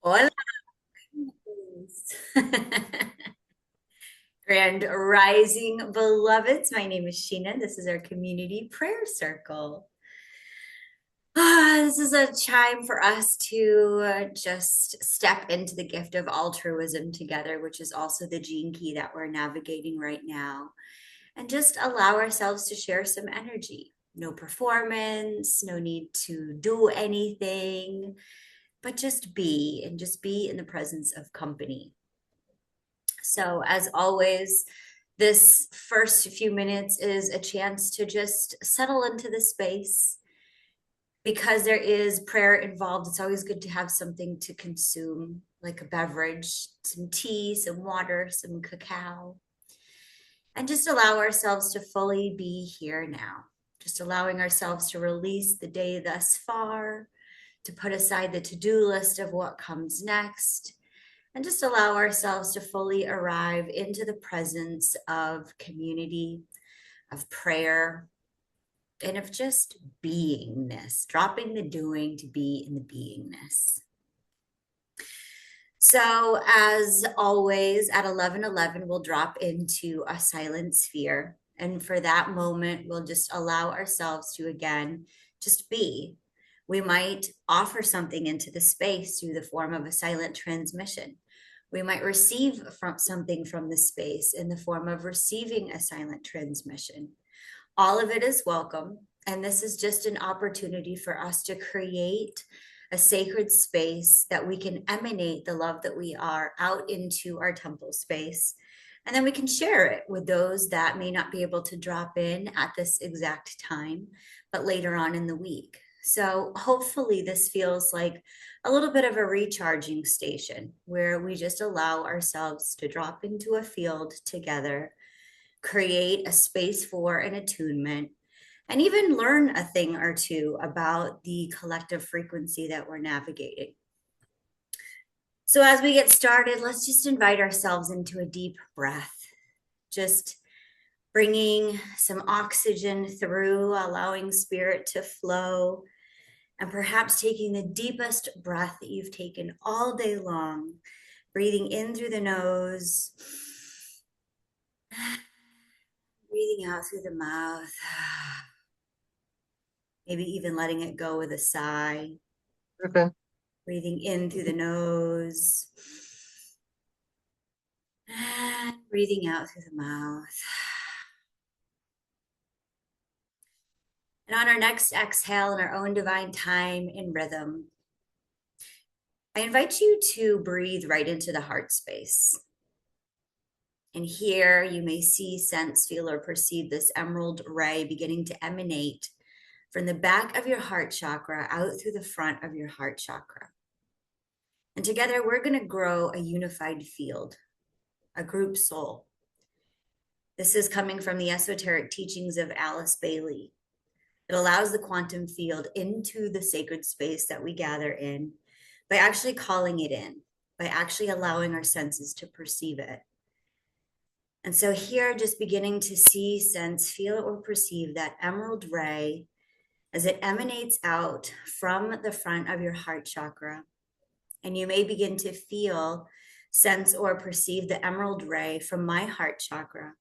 Hola. Grand Rising beloveds. My name is Sheena. This is our community prayer circle. This is a time for us to just step into the gift of altruism together, which is also the gene key that we're navigating right now, and just allow ourselves to share some energy. No performance, no need to do anything, but just be and just be in the presence of company. So, as always, this first few minutes is a chance to just settle into the space. Because there is prayer involved, it's always good to have something to consume, like a beverage, some tea, some water, some cacao, and just allow ourselves to fully be here now. Just allowing ourselves to release the day thus far, to put aside the to-do list of what comes next, and just allow ourselves to fully arrive into the presence of community, of prayer, and of just beingness, dropping the doing to be in the beingness. So, as always, at 11:11, we'll drop into a silent sphere. And for that moment, we'll just allow ourselves to, again, just be. We might offer something into the space through the form of a silent transmission. We might receive something from the space in the form of receiving a silent transmission. All of it is welcome. And this is just an opportunity for us to create a sacred space that we can emanate the love that we are out into our temple space. And then we can share it with those that may not be able to drop in at this exact time, but later on in the week. So hopefully this feels like a little bit of a recharging station where we just allow ourselves to drop into a field together, create a space for an attunement, and even learn a thing or two about the collective frequency that we're navigating. So, as we get started, let's just invite ourselves into a deep breath, just bringing some oxygen through, allowing spirit to flow, and perhaps taking the deepest breath that you've taken all day long, breathing in through the nose, breathing out through the mouth. Maybe even letting it go with a sigh. Okay. Breathing in through the nose and breathing out through the mouth. And on our next exhale, in our own divine time in rhythm, I invite you to breathe right into the heart space. And here you may see, sense, feel, or perceive this emerald ray beginning to emanate from the back of your heart chakra out through the front of your heart chakra. And together we're going to grow a unified field, a group soul. This is coming from the esoteric teachings of Alice Bailey. It allows the quantum field into the sacred space that we gather in by actually calling it in, by actually allowing our senses to perceive it. And so here, just beginning to see, sense, feel, or perceive that emerald ray as it emanates out from the front of your heart chakra. And you may begin to feel, sense, or perceive the emerald ray from my heart chakra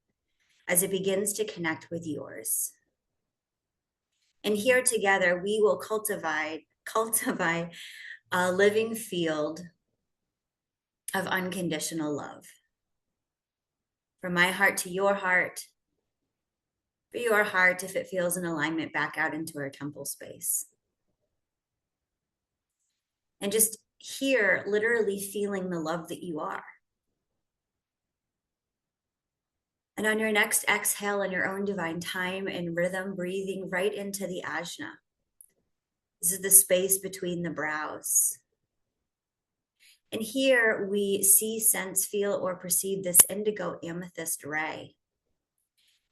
as it begins to connect with yours. And here together, we will cultivate a living field of unconditional love. From my heart to your heart, for your heart, if it feels in alignment, back out into our temple space. And just here, literally feeling the love that you are. And on your next exhale, in your own divine time and rhythm, breathing right into the ajna. This is the space between the brows. And here we see, sense, feel, or perceive this indigo amethyst ray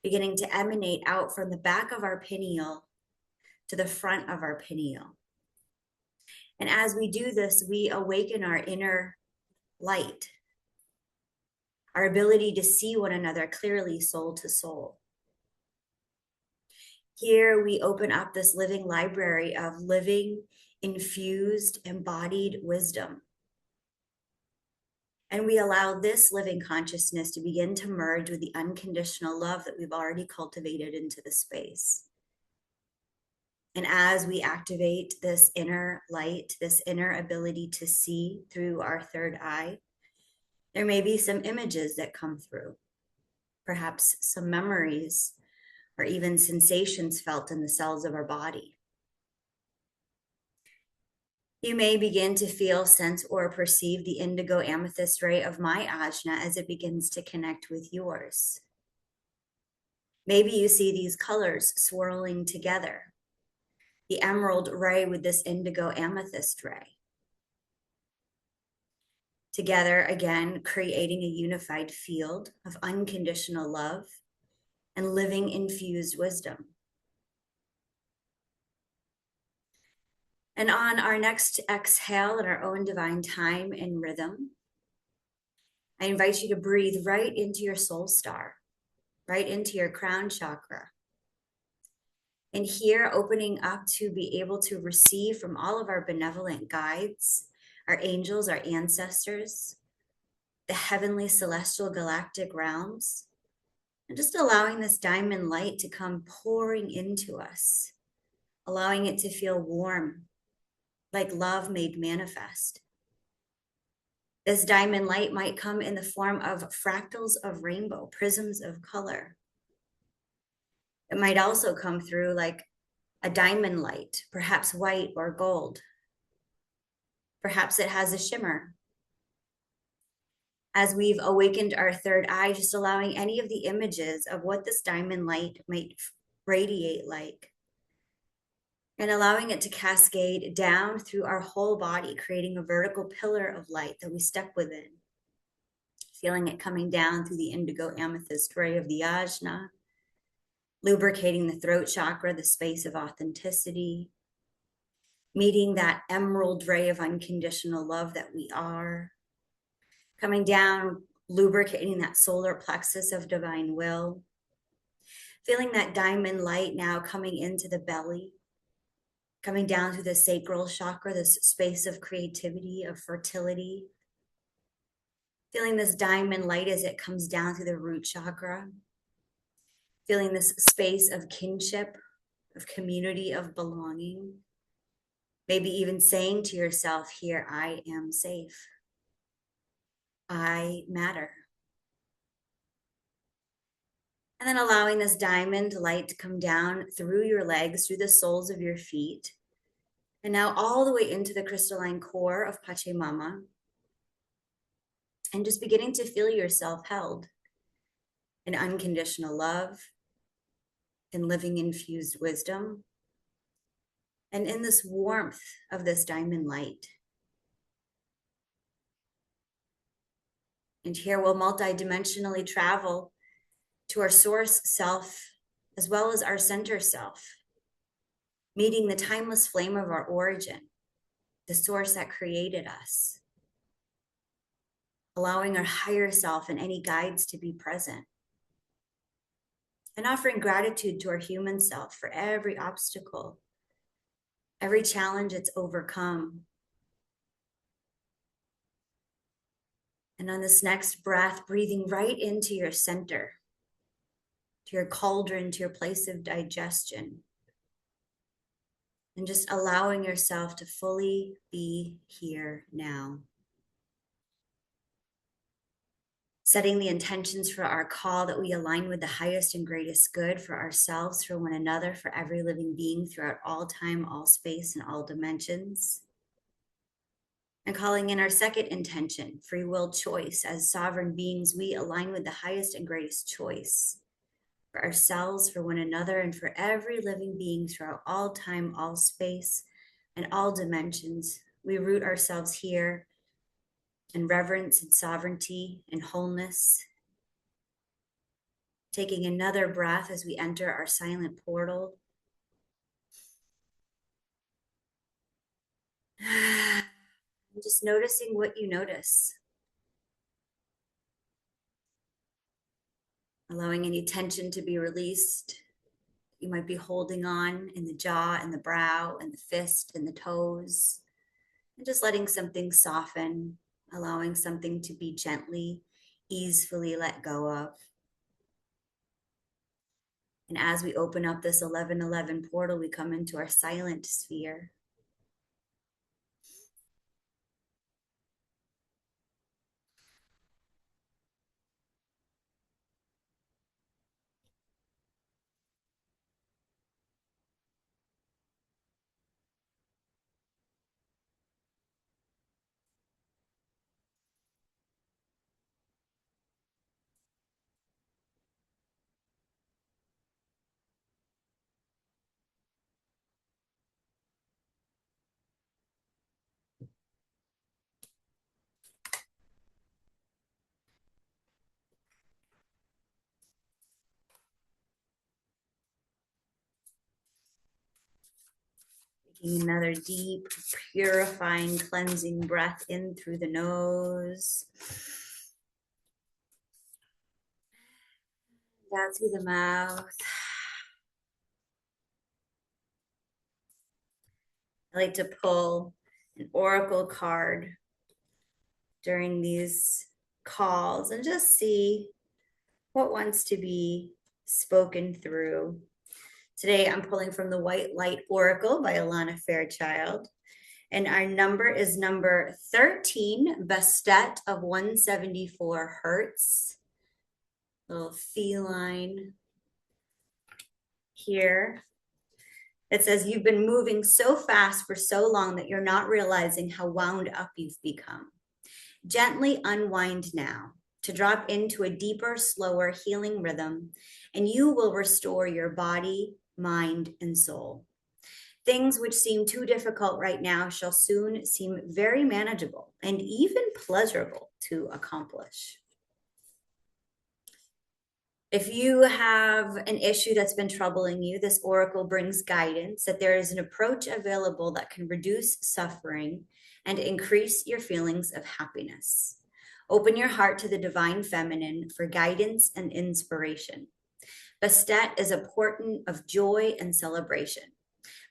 beginning to emanate out from the back of our pineal to the front of our pineal. And as we do this, we awaken our inner light, our ability to see one another clearly, soul to soul. Here we open up this living library of living, infused, embodied wisdom. And we allow this living consciousness to begin to merge with the unconditional love that we've already cultivated into the space. And as we activate this inner light, this inner ability to see through our third eye, there may be some images that come through, perhaps some memories or even sensations felt in the cells of our body. You may begin to feel, sense, or perceive the indigo amethyst ray of my ajna as it begins to connect with yours. Maybe you see these colors swirling together, the emerald ray with this indigo amethyst ray. Together, again, creating a unified field of unconditional love and living infused wisdom. And on our next exhale in our own divine time and rhythm, I invite you to breathe right into your soul star, right into your crown chakra. And here, opening up to be able to receive from all of our benevolent guides, our angels, our ancestors, the heavenly celestial galactic realms, and just allowing this diamond light to come pouring into us, allowing it to feel warm, like love made manifest. This diamond light might come in the form of fractals of rainbow, prisms of color. It might also come through like a diamond light, perhaps white or gold. Perhaps it has a shimmer. As we've awakened our third eye, just allowing any of the images of what this diamond light might radiate like, and allowing it to cascade down through our whole body, creating a vertical pillar of light that we step within. Feeling it coming down through the indigo amethyst ray of the ajna, lubricating the throat chakra, the space of authenticity, meeting that emerald ray of unconditional love that we are, coming down, lubricating that solar plexus of divine will, feeling that diamond light now coming into the belly, coming down through the sacral chakra, this space of creativity, of fertility, feeling this diamond light as it comes down through the root chakra, feeling this space of kinship, of community, of belonging, maybe even saying to yourself here, I am safe. I matter. And then allowing this diamond light to come down through your legs, through the soles of your feet, and now all the way into the crystalline core of Pachamama, and just beginning to feel yourself held in unconditional love, in living infused wisdom, and in this warmth of this diamond light. And here we'll multidimensionally travel to our source self, as well as our center self, meeting the timeless flame of our origin, the source that created us, allowing our higher self and any guides to be present, and offering gratitude to our human self for every obstacle, every challenge it's overcome. And on this next breath, breathing right into your center, to your cauldron, to your place of digestion, and just allowing yourself to fully be here now. Setting the intentions for our call that we align with the highest and greatest good for ourselves, for one another, for every living being throughout all time, all space, and all dimensions. And calling in our second intention, free will choice. As sovereign beings, we align with the highest and greatest choice for ourselves, for one another, and for every living being throughout all time, all space, and all dimensions. We root ourselves here in reverence and sovereignty and wholeness. Taking another breath as we enter our silent portal. And just noticing what you notice. Allowing any tension to be released. You might be holding on in the jaw and the brow and the fist and the toes. And just letting something soften, allowing something to be gently, easily let go of. And as we open up this 1111 portal, we come into our silent sphere. Taking another deep, purifying, cleansing breath in through the nose. Down through the mouth. I like to pull an oracle card during these calls and just see what wants to be spoken through. Today, I'm pulling from the White Light Oracle by Alana Fairchild. And our number is number 13, Bastet of 174 Hertz. Little feline here. It says, you've been moving so fast for so long that you're not realizing how wound up you've become. Gently unwind now to drop into a deeper, slower healing rhythm, and you will restore your body, mind, and soul. Things which seem too difficult right now shall soon seem very manageable and even pleasurable to accomplish. If you have an issue that's been troubling you, this oracle brings guidance that there is an approach available that can reduce suffering and increase your feelings of happiness. Open your heart to the divine feminine for guidance and inspiration. Bastet is a portent of joy and celebration.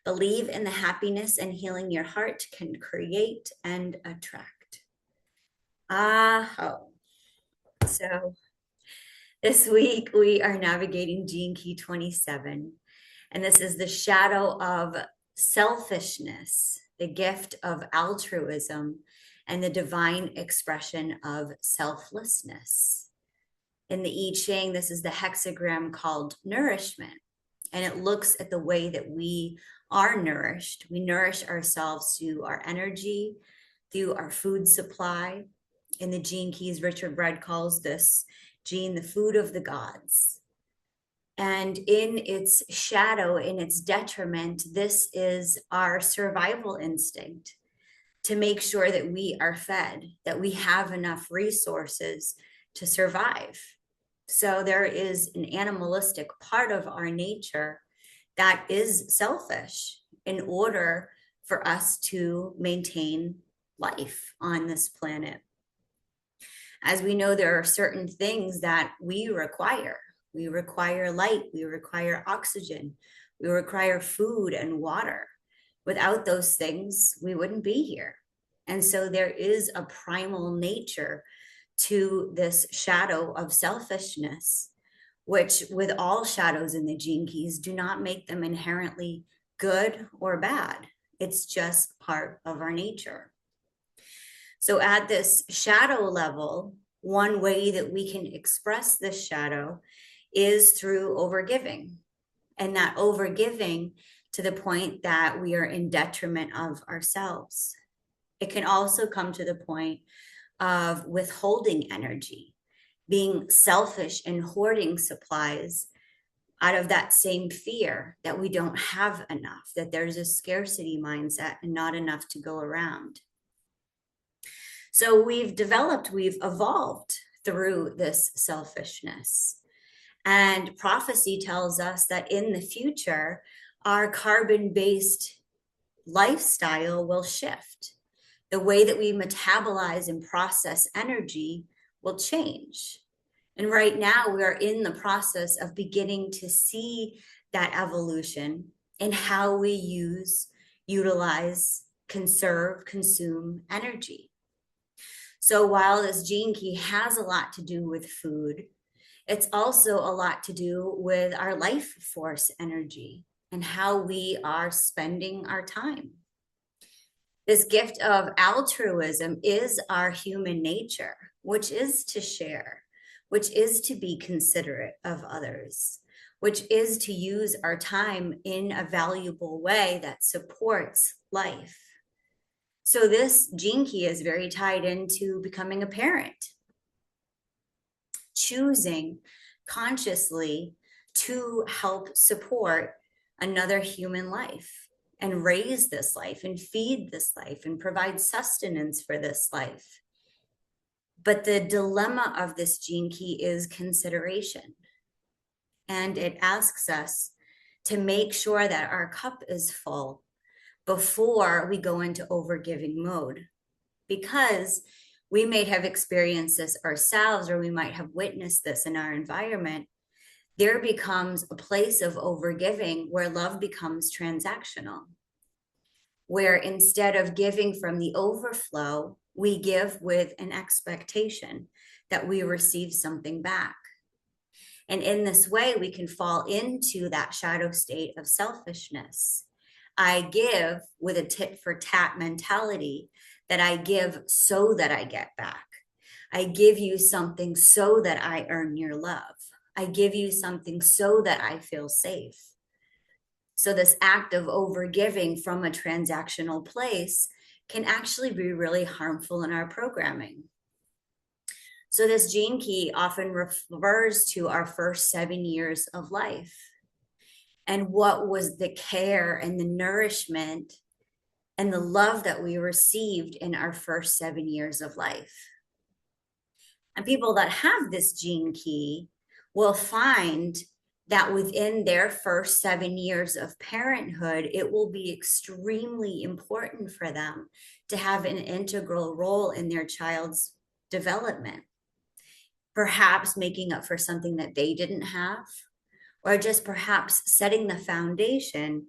Believe in the happiness and healing your heart can create and attract. So this week we are navigating Gene Key 27, and this is the shadow of selfishness, the gift of altruism, and the divine expression of selflessness. In the I Ching, this is the hexagram called Nourishment, and it looks at the way that we are nourished. We nourish ourselves through our energy, through our food supply. In the Gene Keys, Richard Rudd calls this gene the food of the gods. And in its shadow, in its detriment, this is our survival instinct to make sure that we are fed, that we have enough resources to survive. So there is an animalistic part of our nature that is selfish in order for us to maintain life on this planet. As we know, there are certain things that we require. We require light, we require oxygen, we require food and water. Without those things, we wouldn't be here. And so there is a primal nature to this shadow of selfishness, which with all shadows in the Gene Keys do not make them inherently good or bad. It's just part of our nature. So at this shadow level, one way that we can express this shadow is through overgiving. And that overgiving to the point that we are in detriment of ourselves. It can also come to the point of withholding energy, being selfish and hoarding supplies out of that same fear that we don't have enough, that there's a scarcity mindset and not enough to go around. So we've evolved through this selfishness. And prophecy tells us that in the future, our carbon-based lifestyle will shift. The way that we metabolize and process energy will change. And right now, we are in the process of beginning to see that evolution in how we use, utilize, conserve, consume energy. So while this gene key has a lot to do with food, it's also a lot to do with our life force energy and how we are spending our time. This gift of altruism is our human nature, which is to share, which is to be considerate of others, which is to use our time in a valuable way that supports life. So this gene key is very tied into becoming a parent, choosing consciously to help support another human life and raise this life and feed this life and provide sustenance for this life. But the dilemma of this gene key is consideration. And it asks us to make sure that our cup is full before we go into overgiving mode. Because we may have experienced this ourselves, or we might have witnessed this in our environment. There becomes a place of overgiving where love becomes transactional, where instead of giving from the overflow, we give with an expectation that we receive something back. And in this way, we can fall into that shadow state of selfishness. I give with a tit for tat mentality, that I give so that I get back. I give you something so that I earn your love. I give you something so that I feel safe. So this act of overgiving from a transactional place can actually be really harmful in our programming. So this gene key often refers to our first 7 years of life. And what was the care and the nourishment and the love that we received in our first 7 years of life. And people that have this gene key will find that within their first 7 years of parenthood, it will be extremely important for them to have an integral role in their child's development. Perhaps making up for something that they didn't have, or just perhaps setting the foundation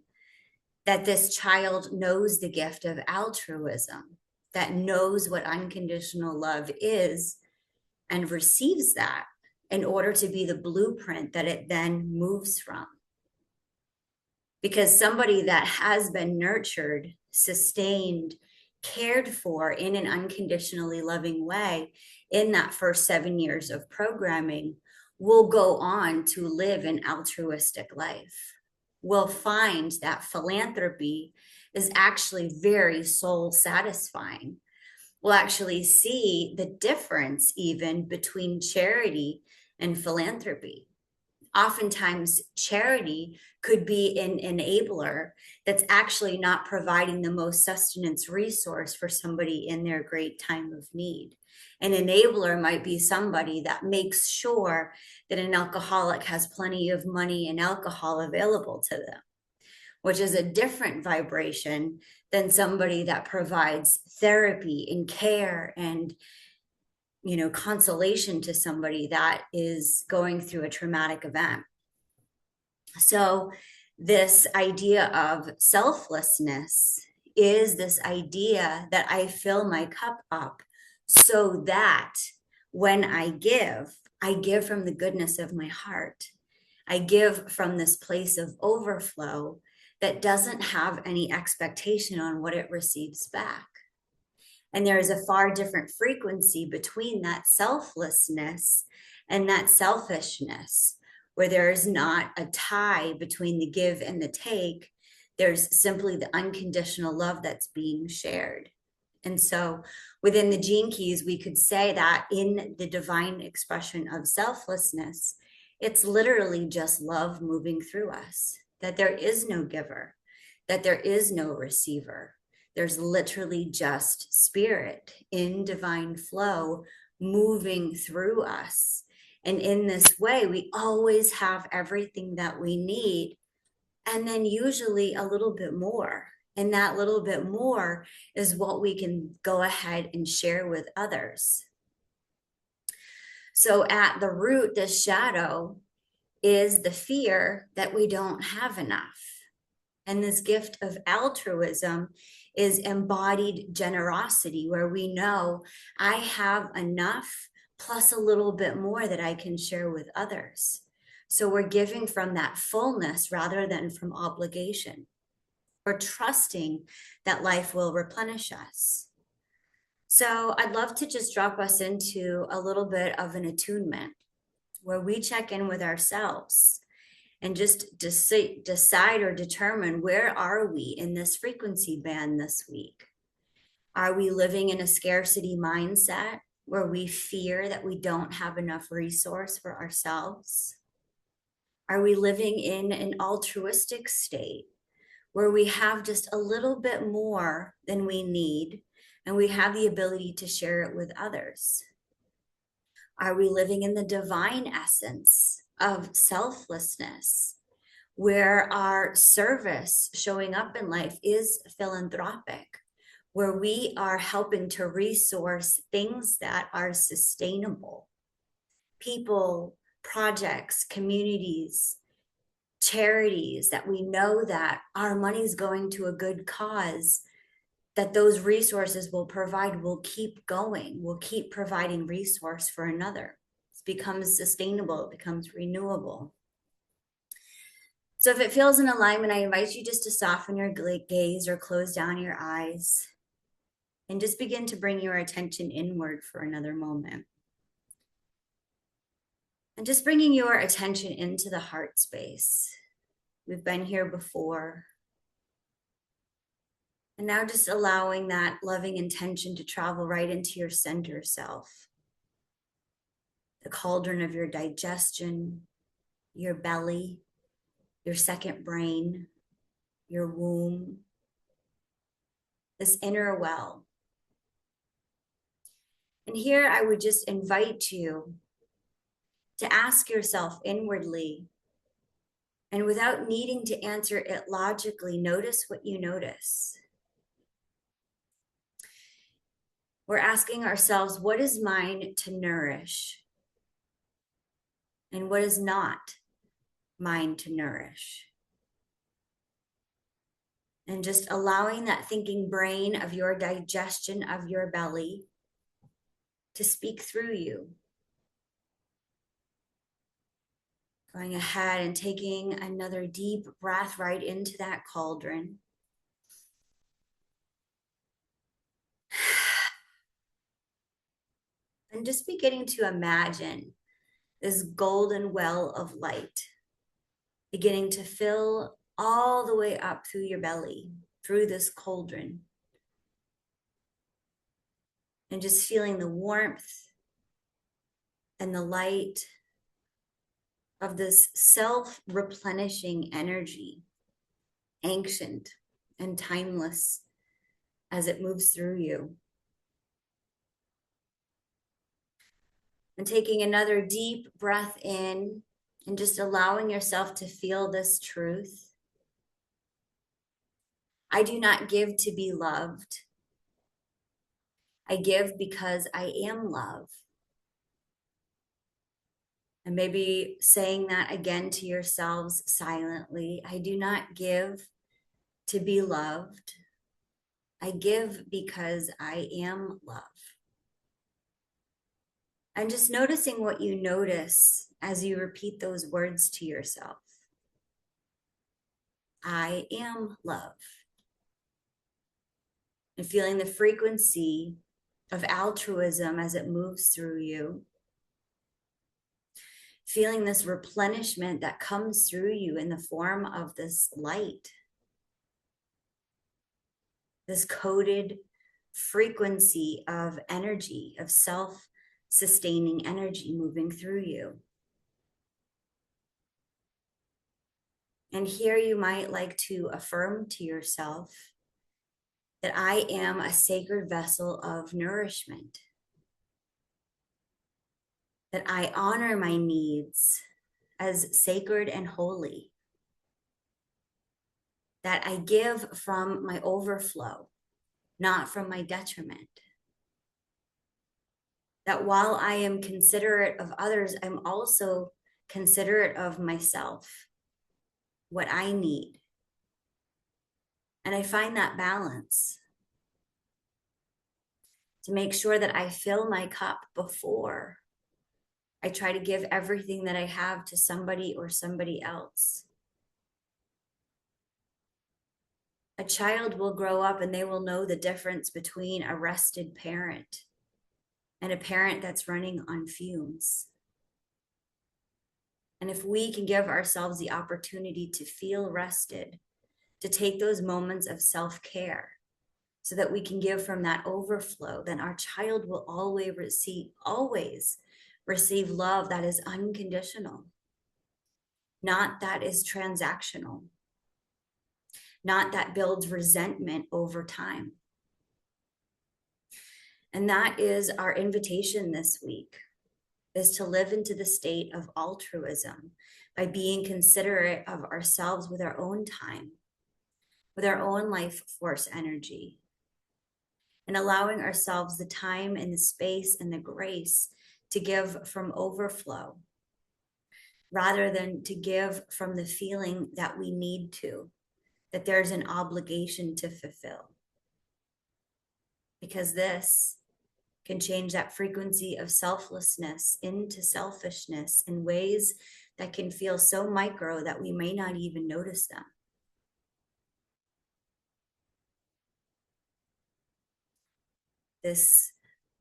that this child knows the gift of altruism, that knows what unconditional love is and receives that in order to be the blueprint that it then moves from. Because somebody that has been nurtured, sustained, cared for in an unconditionally loving way in that first 7 years of programming will go on to live an altruistic life. Will find that philanthropy is actually very soul satisfying. We'll actually see the difference even between charity and philanthropy. Oftentimes, charity could be an enabler that's actually not providing the most sustenance resource for somebody in their great time of need. An enabler might be somebody that makes sure that an alcoholic has plenty of money and alcohol available to them, which is a different vibration than somebody that provides therapy and care and consolation to somebody that is going through a traumatic event. So this idea of selflessness is this idea that I fill my cup up so that when I give from the goodness of my heart. I give from this place of overflow that doesn't have any expectation on what it receives back. And there is a far different frequency between that selflessness and that selfishness, where there is not a tie between the give and the take. There's simply the unconditional love that's being shared. And so within the gene keys, we could say that in the divine expression of selflessness, it's literally just love moving through us, that there is no giver, that there is no receiver. There's literally just spirit in divine flow moving through us. And in this way, we always have everything that we need, and then usually a little bit more. And that little bit more is what we can go ahead and share with others. So at the root, this shadow is the fear that we don't have enough. And this gift of altruism is embodied generosity, where we know I have enough plus a little bit more that I can share with others. So we're giving from that fullness rather than from obligation. We're trusting that life will replenish us. So I'd love to just drop us into a little bit of an attunement where we check in with ourselves and just decide or determine, where are we in this frequency band this week? Are we living in a scarcity mindset where we fear that we don't have enough resource for ourselves? Are we living in an altruistic state where we have just a little bit more than we need and we have the ability to share it with others? Are we living in the divine essence of selflessness, where our service showing up in life is philanthropic, where we are helping to resource things that are sustainable, people, projects, communities, charities, that we know that our money is going to a good cause, that those resources will provide, will keep going, will keep providing resource for another. It becomes sustainable, it becomes renewable. So if it feels in alignment, I invite you just to soften your gaze or close down your eyes and just begin to bring your attention inward for another moment. And just bringing your attention into the heart space. We've been here before. And now just allowing that loving intention to travel right into your center self, the cauldron of your digestion, your belly, your second brain, your womb, this inner well. And here I would just invite you to ask yourself inwardly, and without needing to answer it logically, notice what you notice. We're asking ourselves, what is mine to nourish? And what is not mine to nourish? And just allowing that thinking brain of your digestion of your belly to speak through you. Going ahead and taking another deep breath right into that cauldron. And just beginning to imagine this golden well of light beginning to fill all the way up through your belly, through this cauldron. And just feeling the warmth and the light of this self-replenishing energy, ancient and timeless, as it moves through you. And taking another deep breath in and just allowing yourself to feel this truth. I do not give to be loved. I give because I am love. And maybe saying that again to yourselves silently. I do not give to be loved. I give because I am love. And just noticing what you notice as you repeat those words to yourself. I am love. And feeling the frequency of altruism as it moves through you. Feeling this replenishment that comes through you in the form of this light. This coded frequency of energy, of self-sustaining energy moving through you. And here you might like to affirm to yourself that I am a sacred vessel of nourishment. That I honor my needs as sacred and holy. That I give from my overflow, not from my detriment. That while I am considerate of others, I'm also considerate of myself, what I need. And I find that balance. to make sure that I fill my cup before I try to give everything that I have to somebody or somebody else. A child will grow up and they will know the difference between a rested parent and a parent that's running on fumes. And if we can give ourselves the opportunity to feel rested, to take those moments of self-care so that we can give from that overflow, then our child will always receive love that is unconditional, not that is transactional, not that builds resentment over time. And that is our invitation this week, is to live into the state of altruism by being considerate of ourselves with our own time, with our own life force energy, and allowing ourselves the time and the space and the grace to give from overflow rather than to give from the feeling that we need to, that there's an obligation to fulfill. Because this can change that frequency of selflessness into selfishness in ways that can feel so micro that we may not even notice them. This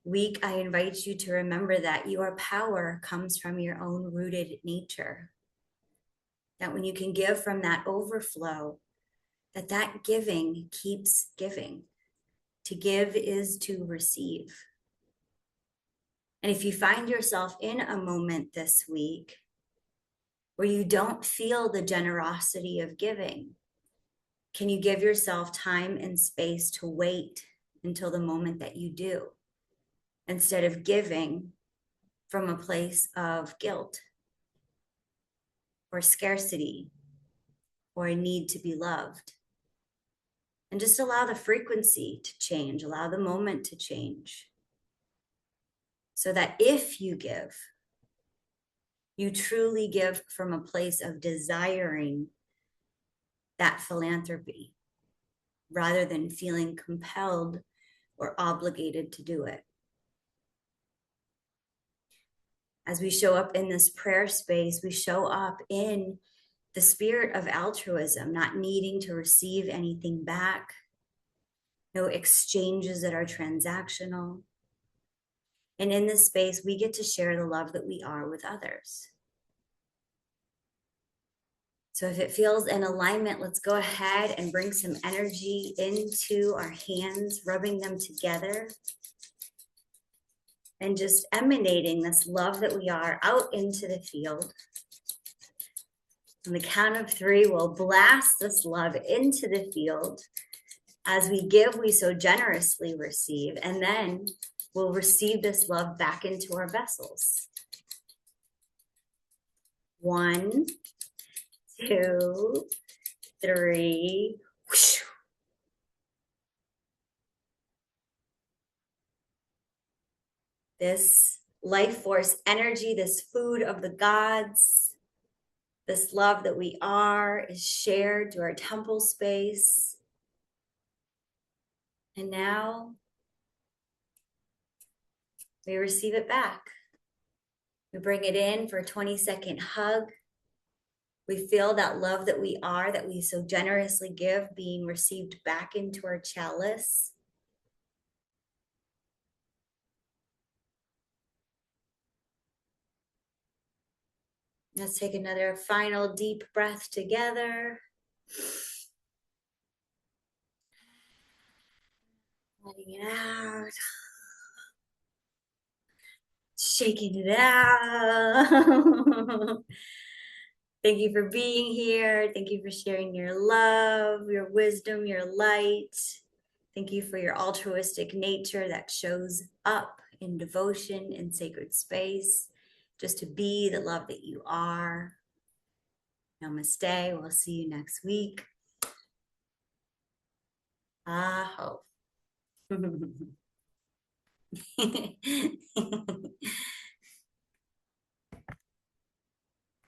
week, I invite you to remember that your power comes from your own rooted nature. That when you can give from that overflow, that giving keeps giving. To give is to receive. And if you find yourself in a moment this week where you don't feel the generosity of giving, can you give yourself time and space to wait until the moment that you do, instead of giving from a place of guilt or scarcity or a need to be loved? And just allow the frequency to change, allow the moment to change, so that if you give, you truly give from a place of desiring that philanthropy rather than feeling compelled or obligated to do it. As we show up in this prayer space, we show up in the spirit of altruism, not needing to receive anything back, no exchanges that are transactional. And in this space, we get to share the love that we are with others. So if it feels in alignment, let's go ahead and bring some energy into our hands, rubbing them together and just emanating this love that we are out into the field. On the count of 3, we'll blast this love into the field. As we give, we so generously receive, and then we'll receive this love back into our vessels. 1, 2, 3. Whoosh. This life force energy, this food of the gods, this love that we are is shared through our temple space. And now we receive it back. We bring it in for a 20-second hug. We feel that love that we are, that we so generously give, being received back into our chalice. Let's take another final deep breath together. Letting it out. Shaking it out. Thank you for being here. Thank you for sharing your love, your wisdom, your light. Thank you for your altruistic nature that shows up in devotion in sacred space, just to be the love that you are. Namaste. We'll see you next week. Aho.